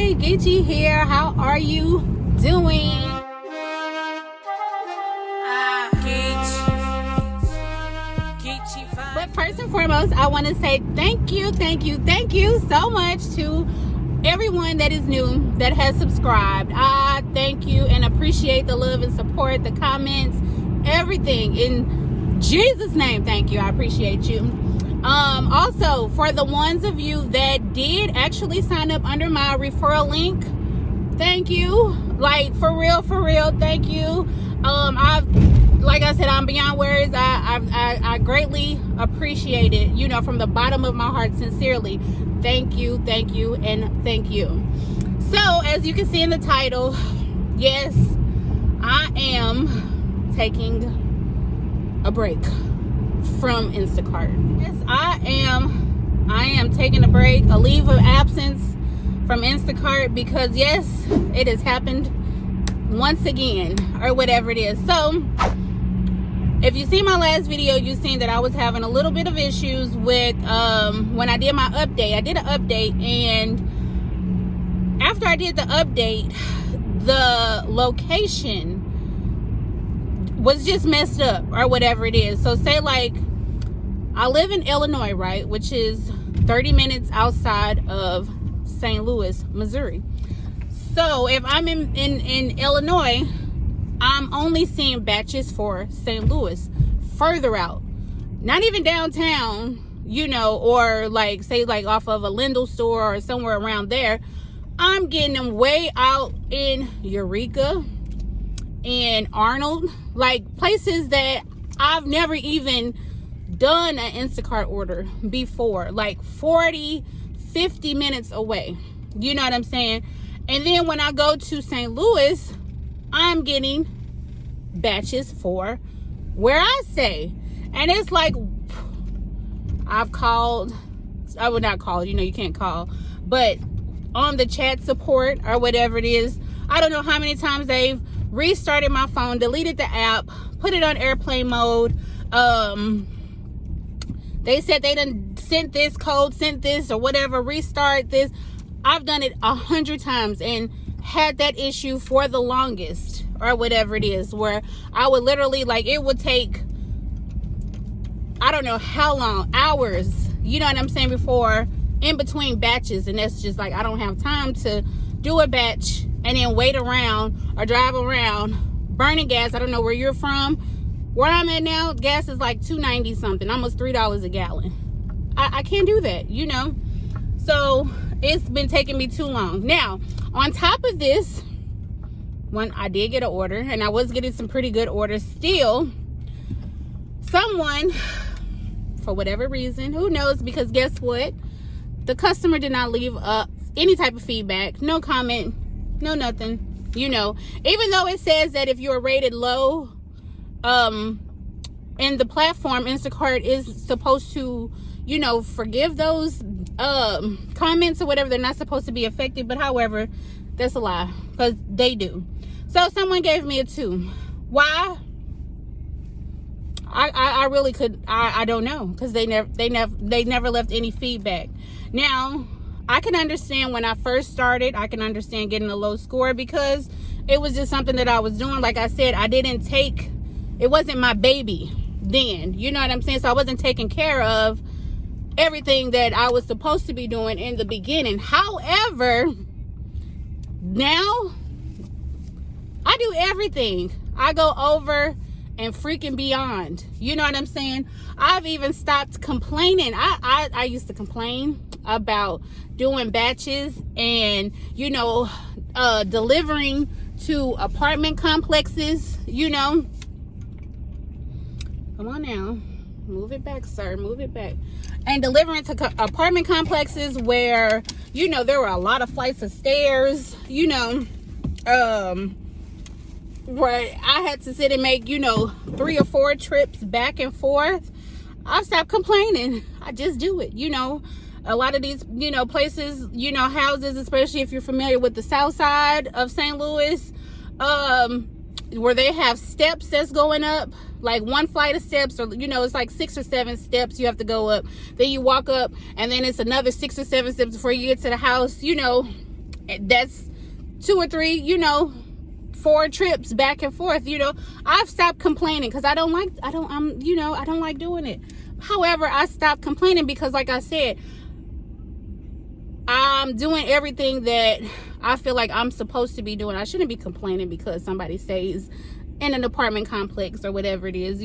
Hey, Geechee here. How are you doing? But first and foremost, I want to say thank you so much to everyone that is new, that has subscribed. I thank you and appreciate the love and support, the comments, everything. In Jesus' name, thank you. I appreciate you. Also, for the ones of you that did actually sign up under my referral link, thank you. Like, for real, thank you. Like I said, I'm beyond words. I greatly appreciate it, you know, from the bottom of my heart, sincerely. Thank you, and thank you. So, as you can see in the title, yes, I am taking a break from Instacart. Yes, I am taking a break, a leave of absence from Instacart, because yes, it has happened once again, or whatever it is. So if you see my last video, you've seen that I was having a little bit of issues with when I did my update. I did an update, and after I did the update, the location was just messed up, or whatever it is. So say, like, I live in Illinois, right, which is 30 minutes outside of St. Louis, Missouri. So if I'm in Illinois, I'm only seeing batches for St. Louis, further out, not even downtown, you know, or like, say, like off of a Lindell store or somewhere around there. I'm getting them way out in Eureka, in Arnold, like places that I've never even done an Instacart order before, like 40, 50 minutes away. You know what I'm saying? And then when I go to St. Louis, I'm getting batches for where I stay. And it's like, I've called, I would not call, you know, you can't call, but on the chat support or whatever it is, I don't know how many times they've restarted my phone, deleted the app, put it on airplane mode. They said they done sent this code, sent this or whatever, restart this. I've done it 100 times and had that issue for the longest, or whatever it is, where I would literally, like, it would take, I don't know how long, hours, you know what I'm saying, before, in between batches. And that's just like, I don't have time to do a batch and then wait around or drive around burning gas. I don't know where you're from. Where I'm at now, gas is like $2.90 something, almost $3 a gallon. I can't do that, you know. So it's been taking me too long. Now, on top of this, when I did get an order, and I was getting some pretty good orders still, someone, for whatever reason, who knows, because guess what? The customer did not leave any type of feedback, no comment, no nothing, you know. Even though it says that if you're rated low, in the platform, Instacart is supposed to, you know, forgive those comments or whatever. They're not supposed to be affected, but however, that's a lie, because they do. So someone gave me a 2. Why? I really could, I don't know, because they never left any feedback. Now, I can understand when I first started, I can understand getting a low score, because it was just something that I was doing. Like I said, I didn't take, it wasn't my baby then, you know what I'm saying? So I wasn't taking care of everything that I was supposed to be doing in the beginning. However, now I do everything. I go over and freaking beyond, you know what I'm saying? I've even stopped complaining. I used to complain about doing batches and, you know, delivering to apartment complexes, you know. Come on now, move it back, sir, move it back. And delivering to apartment complexes where, you know, there were a lot of flights of stairs, you know, where I had to sit and make, you know, 3 or 4 trips back and forth. I stopped complaining. I just do it, you know. A lot of these, you know, places, you know, houses, especially if you're familiar with the south side of St. Louis, where they have steps that's going up, like one flight of steps, or, you know, it's like 6 or 7 steps you have to go up. Then you walk up, and then it's another 6 or 7 steps before you get to the house. You know, That's 2 or 3, 4 trips back and forth. I've stopped complaining because I don't like doing it. However, I stopped complaining because, like I said, I'm doing everything that I feel like I'm supposed to be doing. I shouldn't be complaining because somebody stays in an apartment complex or whatever it is.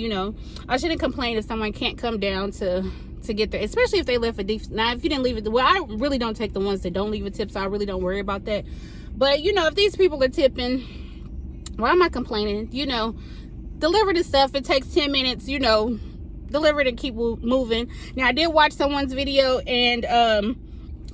I shouldn't complain if someone can't come down to get there, especially if they left a deep. Now, if you didn't leave it, well, I really don't take the ones that don't leave a tip, so I really don't worry about that. But if these people are tipping, why am I complaining? Deliver the stuff. It takes 10 minutes. Deliver it and keep moving. Now, I did watch someone's video, and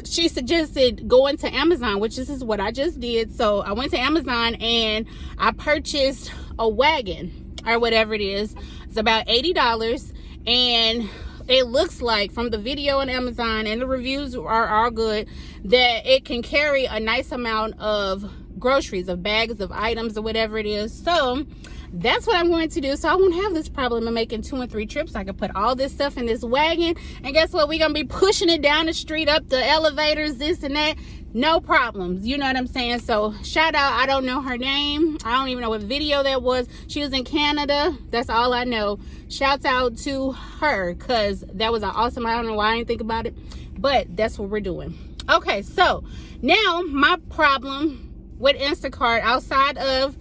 she suggested going to Amazon, which this is what I just did. So I went to Amazon and I purchased a wagon or whatever it is. It's about $80, and it looks like, from the video on Amazon, and the reviews are all good, that it can carry a nice amount of groceries, of bags, of items, or whatever it is. So that's what I'm going to do, so I won't have this problem of making 2 and 3 trips. I can put all this stuff in this wagon, and guess what? We're gonna be pushing it down the street, up the elevators, this and that, no problems. You know what I'm saying? So shout out, I don't know her name, I don't even know what video that was. She was in Canada, that's all I know. Shouts out to her, because that was an awesome, I don't know why I didn't think about it, but that's what we're doing. Okay, so now my problem with Instacart, outside of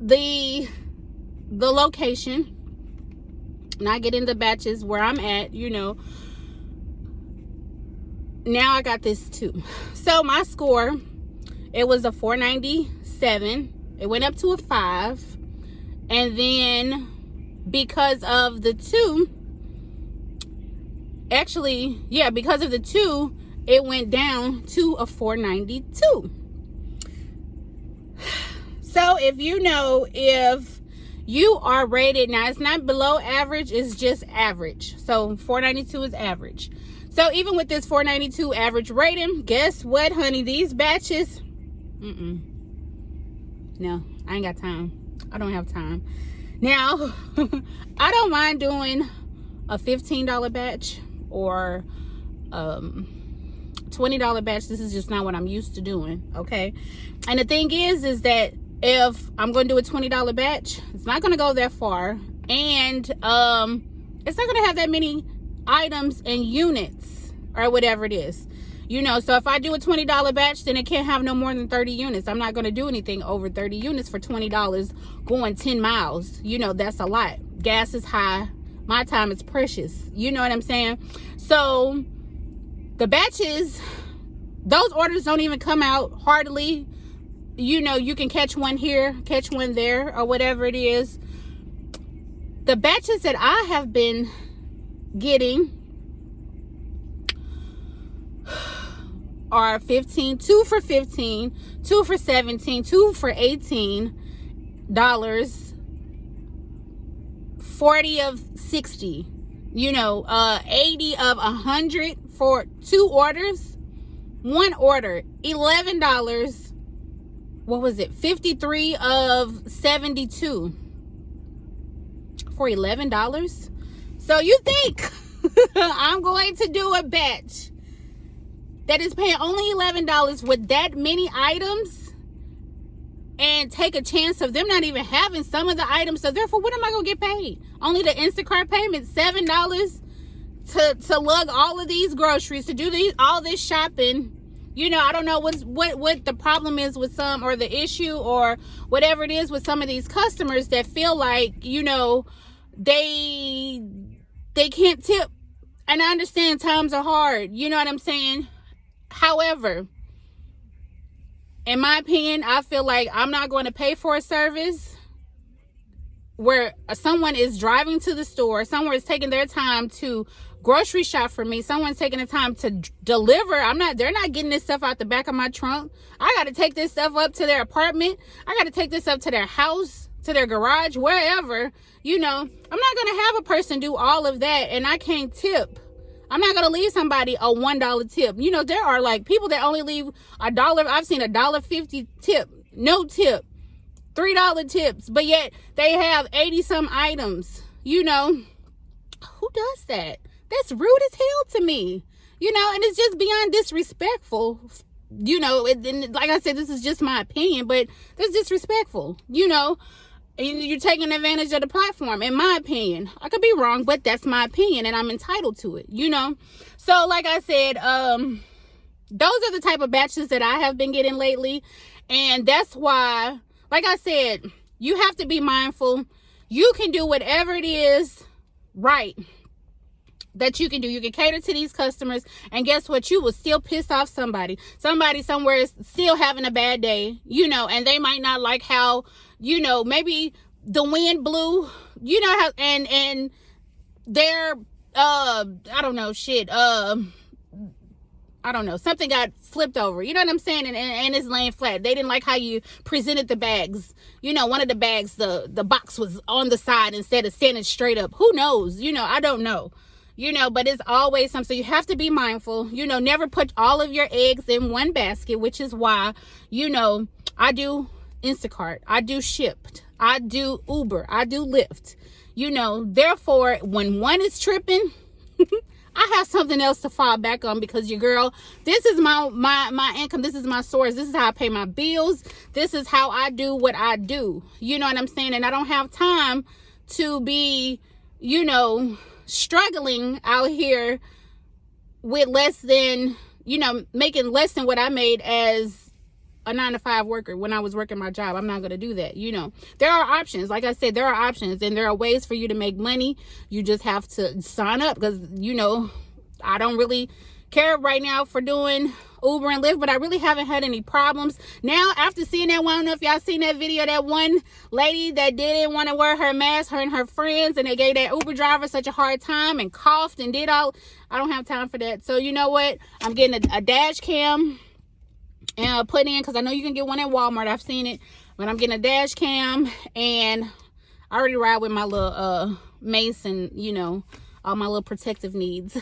the location, not getting the batches where I'm at, now I got this too. So my score, it was a 497, it went up to a 5, and then because of the 2, because of the 2, it went down to a 492. So if you are rated, now it's not below average, it's just average. So 492 is average. So even with this 492 average rating, guess what, honey? These batches, no, I ain't got time. I don't have time. Now, I don't mind doing a $15 batch or $20 batch. This is just not what I'm used to doing, okay? And the thing is that if I'm going to do a $20 batch, it's not going to go that far, and it's not going to have that many items and units or whatever it is. So if I do a $20 batch, then it can't have no more than 30 units. I'm not going to do anything over 30 units for $20 going 10 miles. That's a lot. Gas is high. My time is precious. You know what I'm saying? So the batches, those orders don't even come out hardly. You can catch one here, catch one there, or whatever it is. The batches that I have been getting are 15, 2 for 15, 2 for 17, 2 for $18, 40 of 60, 80 of 100 for 2 orders. 1 order, $11. What was it? 53 of 72 for $11. So you think I'm going to do a batch that is paying only $11 with that many items and take a chance of them not even having some of the items? So therefore, what am I going to get paid? Only the Instacart payment, $7 to lug all of these groceries, to do all this shopping. I don't know what the problem is with some, or the issue, or whatever it is with some of these customers that feel like, they can't tip. And I understand times are hard. You know what I'm saying? However, in my opinion, I feel like I'm not going to pay for a service where someone is driving to the store, someone is taking their time to grocery shop for me, someone's taking the time to deliver. They're not getting this stuff out the back of my trunk. I got to take this stuff up to their apartment. I got to take this up to their house, to their garage, wherever. I'm not going to have a person do all of that and I can't tip. I'm not going to leave somebody a $1 tip. There are like people that only leave $1. I've seen $1.50 tip, no tip, $3 tips, but yet they have 80 some items. Who does that? That's rude as hell to me. And it's just beyond disrespectful and like I said, this is just my opinion, but that's disrespectful, and you're taking advantage of the platform, in my opinion. I could be wrong, but that's my opinion, and I'm entitled to it, So, like I said, those are the type of batches that I have been getting lately, and that's why, like I said, you have to be mindful. You can do whatever it is right that you can do. You can cater to these customers, and guess what? You will still piss off somebody somewhere is still having a bad day, and they might not like how, maybe the wind blew, how, and they're, I don't know, something got flipped over, you know what I'm saying, and it's laying flat. They didn't like how you presented the bags. One of the bags, the box was on the side instead of standing straight up. Who knows? I don't know. But it's always something. So you have to be mindful. Never put all of your eggs in one basket, which is why, I do Instacart, I do Shipt, I do Uber, I do Lyft. Therefore, when one is tripping, I have something else to fall back on, because your girl, this is my income. This is my source. This is how I pay my bills. This is how I do what I do. You know what I'm saying? And I don't have time to be, struggling out here with less than, making less than what I made as a 9-to-5 worker when I was working my job. I'm not going to do that. There are options. Like I said, there are options, and there are ways for you to make money. You just have to sign up, because, I don't really care right now for doing Uber and Lyft, but I really haven't had any problems. Now, after seeing that one, I don't know if y'all seen that video, that one lady that didn't want to wear her mask, her and her friends, and they gave that Uber driver such a hard time and coughed and did all. I don't have time for that. So you know what? I'm getting a dash cam and put in, because I know you can get one at Walmart. I've seen it, but I'm getting a dash cam, and I already ride with my little mace and all my little protective needs.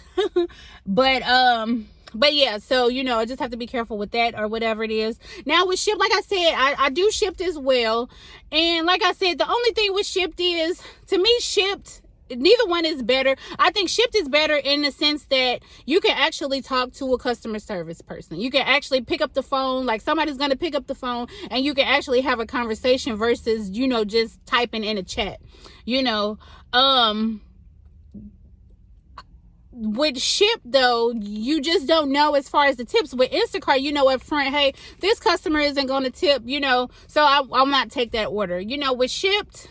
But yeah, so I just have to be careful with that, or whatever it is. Now with Shipt, like I said, I do Shipt as well, and like I said, the only thing with Shipt is, to me, Shipt, neither one is better. I think Shipt is better in the sense that you can actually talk to a customer service person. You can actually pick up the phone, like somebody's going to pick up the phone, and you can actually have a conversation versus, just typing in a chat, With Shipt, though, you just don't know as far as the tips. With Instacart, up front, hey, this customer isn't going to tip, so I'll not take that order. With Shipt,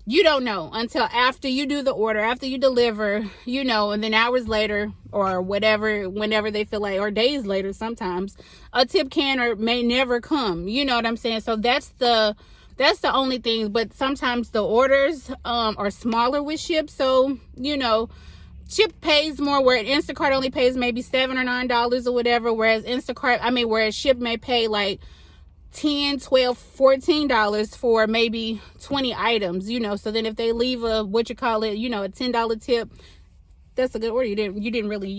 you don't know until after you do the order, after you deliver, and then hours later, or whatever, whenever they feel like, or days later sometimes, a tip can or may never come. You know what I'm saying? So that's the only thing. But sometimes the orders are smaller with Shipt, so, Shipt pays more, where Instacart only pays maybe $7 or $9 or whatever, whereas Shipt may pay like $10, $12, $14 for maybe 20 items, so then if they leave a, a $10 tip, that's a good order. You didn't really,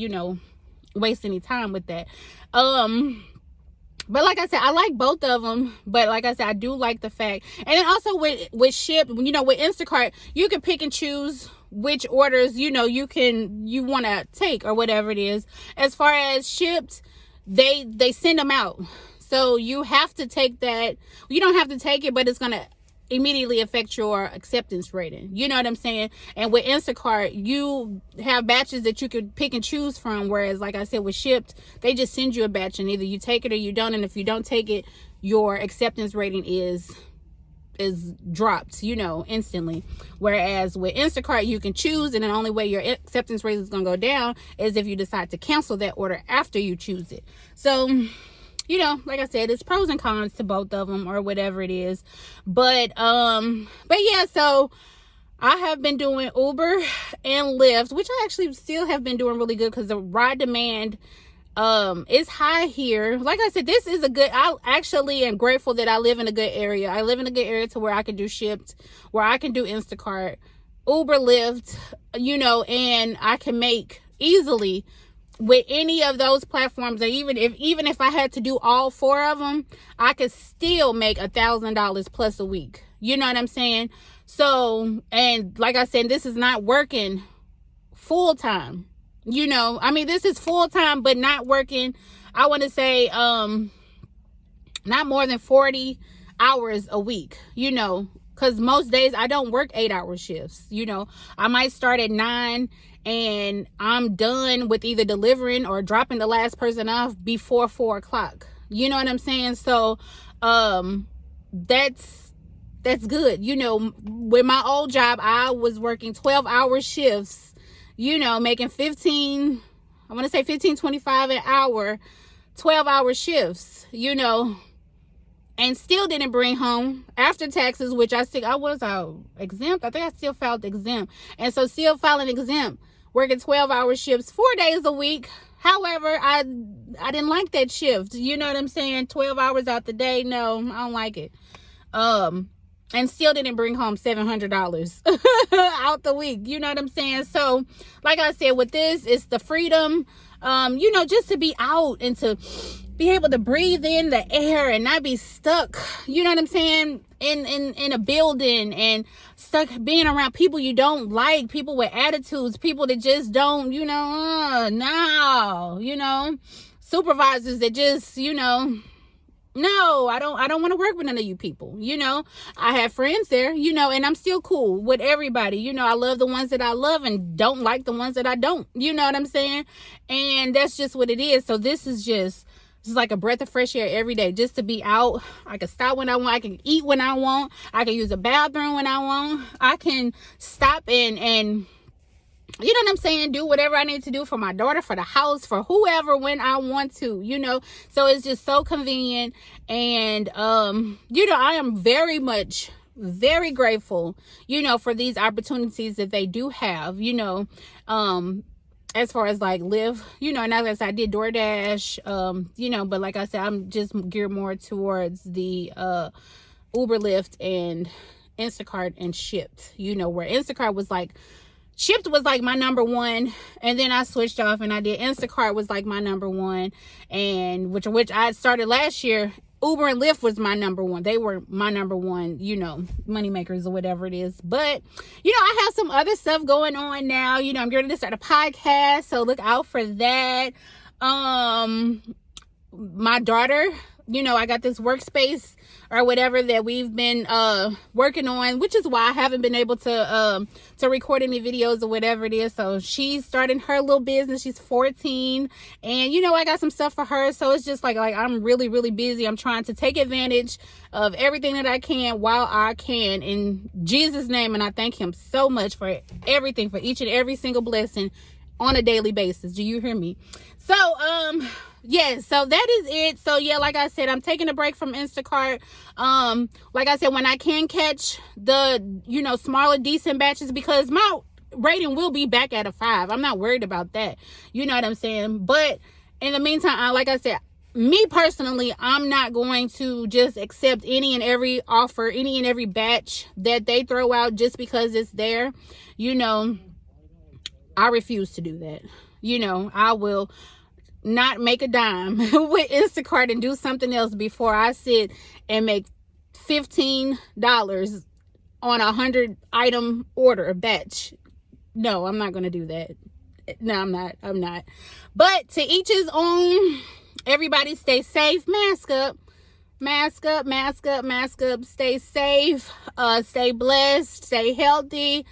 waste any time with that. But like I said, I like both of them, but like I said, I do like the fact, and then also with Shipt, with Instacart, you can pick and choose which orders, you want to take, or whatever it is. As far as Shipt, they send them out. So you have to take that. You don't have to take it, but it's going to immediately affect your acceptance rating. You know what I'm saying? And with Instacart, you have batches that you could pick and choose from. Whereas, like I said, with Shipt, they just send you a batch, and either you take it or you don't. And if you don't take it, your acceptance rating is dropped, instantly. Whereas with Instacart, you can choose, and the only way your acceptance rate is going to go down is if you decide to cancel that order after you choose it. So, like I said, it's pros and cons to both of them, or whatever it is. But yeah, so I have been doing Uber and Lyft, which I actually still have been doing really good, because the ride demand is high here. Like I said, this is I actually am grateful that I live in a good area. I live in a good area to where I can do Shipt, where I can do Instacart, Uber, Lyft, and I can make easily with any of those platforms. Or even if I had to do all 4 of them, I could still make $1,000 plus a week. You know what I'm saying? So, and like I said, this is not working full time. This is full time, but not working I want to say, not more than 40 hours a week, because most days I don't work 8-hour shifts. I might start at 9 and I'm done with either delivering or dropping the last person off before 4 o'clock. You know what I'm saying? So, that's good. With my old job, I was working 12-hour shifts, making 15.25 an hour, 12-hour shifts, and still didn't bring home after taxes, which I was exempt. I think I still filed exempt. And so still filing exempt, working 12-hour shifts 4 days a week. However, I didn't like that shift. You know what I'm saying? 12 hours out the day. No, I don't like it. And still didn't bring home $700 out the week. You know what I'm saying? So, like I said, with this, it's the freedom, just to be out and to be able to breathe in the air and not be stuck, you know what I'm saying, in a building and stuck being around people you don't like, people with attitudes, people that just don't, supervisors that just, no, I don't want to work with none of you people. I have friends there, and I'm still cool with everybody. I love the ones that I love and don't like the ones that I don't. You know what I'm saying? And that's just what it is. So this is like a breath of fresh air every day, just to be out. I can stop when I want. I can eat when I want. I can use a bathroom when I want. I can stop and you know what I'm saying, do whatever I need to do for my daughter, for the house, for whoever, when I want to, so it's just so convenient. And I am very grateful, for these opportunities that they do have, as far as like live, and as I said, I did DoorDash, but like I said, I'm just geared more towards the Uber, Lyft, and Instacart and Shipt, where Instacart was like, Shipt was like my number one, and then I switched off and I did Instacart was like my number one, and which I started last year. Uber and Lyft was my number one. They were my number one, money makers or whatever it is. But, I have some other stuff going on now. I'm going to start a podcast, so look out for that. My daughter, I got this workspace or whatever that we've been working on, which is why I haven't been able to record any videos or whatever it is. So she's starting her little business. She's 14, and I got some stuff for her. So it's just like I'm really, really busy. I'm trying to take advantage of everything that I can while I can, in Jesus' name. And I thank him so much for everything, for each and every single blessing on a daily basis. Do you hear me? So, yeah, so that is it. So yeah, like I said, I'm taking a break from Instacart. Like I said, when I can catch the, smaller, decent batches, because my rating will be back at a 5. I'm not worried about that. You know what I'm saying? But in the meantime, like I said, me personally, I'm not going to just accept any and every offer, any and every batch that they throw out just because it's there. I refuse to do that. I will not make a dime with Instacart and do something else before I sit and make $15 on a 100 item order batch. No, I'm not going to do that. No, I'm not. But to each his own. Everybody stay safe. Mask up. Stay safe. Stay blessed. Stay healthy.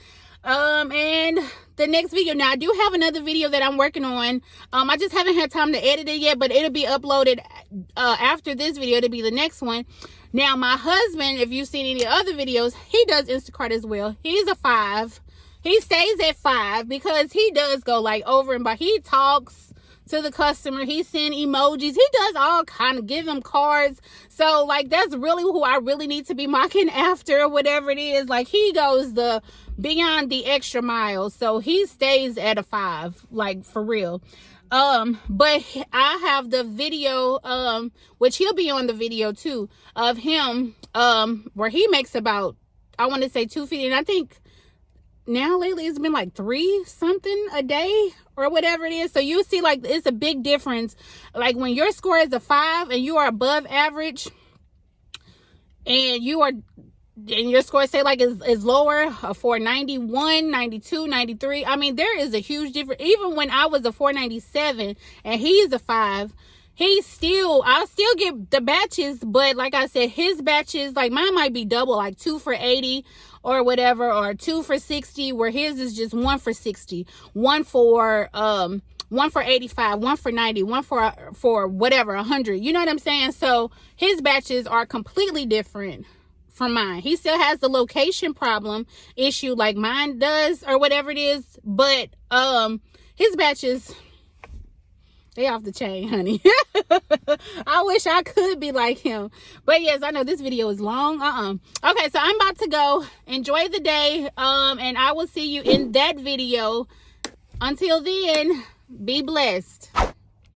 And the next video, now I do have another video that I'm working on. I just haven't had time to edit it yet, but it'll be uploaded after this video. It'll be the next one. Now my husband, if you've seen any other videos, he does Instacart as well. He's a 5. He stays at 5 because he does go like over and by. He talks to the customer, he send emojis, he does all kind of, give them cards. So like, that's really who I really need to be mocking after, or whatever it is. Like, he goes the beyond the extra mile, so he stays at a 5, like, for real. But I have the video, which he'll be on the video too, of him, where he makes about, I want to say 250, and I think now lately it's been like 3 something a day or whatever it is. So you see, like, it's a big difference. Like, when your score is a 5 and you are above average, and your score, say, like, is lower, a 491, 92, 93. I mean, there is a huge difference. Even when I was a 497 and he's a 5, I'll still get the batches, but like I said, his batches, like mine might be double, like 2 for $80 or whatever, or 2 for $60, where his is just 1 for $60, one for $85, one for $90, one for whatever, $100. You know what I'm saying? So his batches are completely different from mine. He still has the location problem issue like mine does, or whatever it is, but his batches, they off the chain, honey. I wish I could be like him. But yes, I know this video is long. Okay, so I'm about to go. Enjoy the day. And I will see you in that video. Until then, be blessed.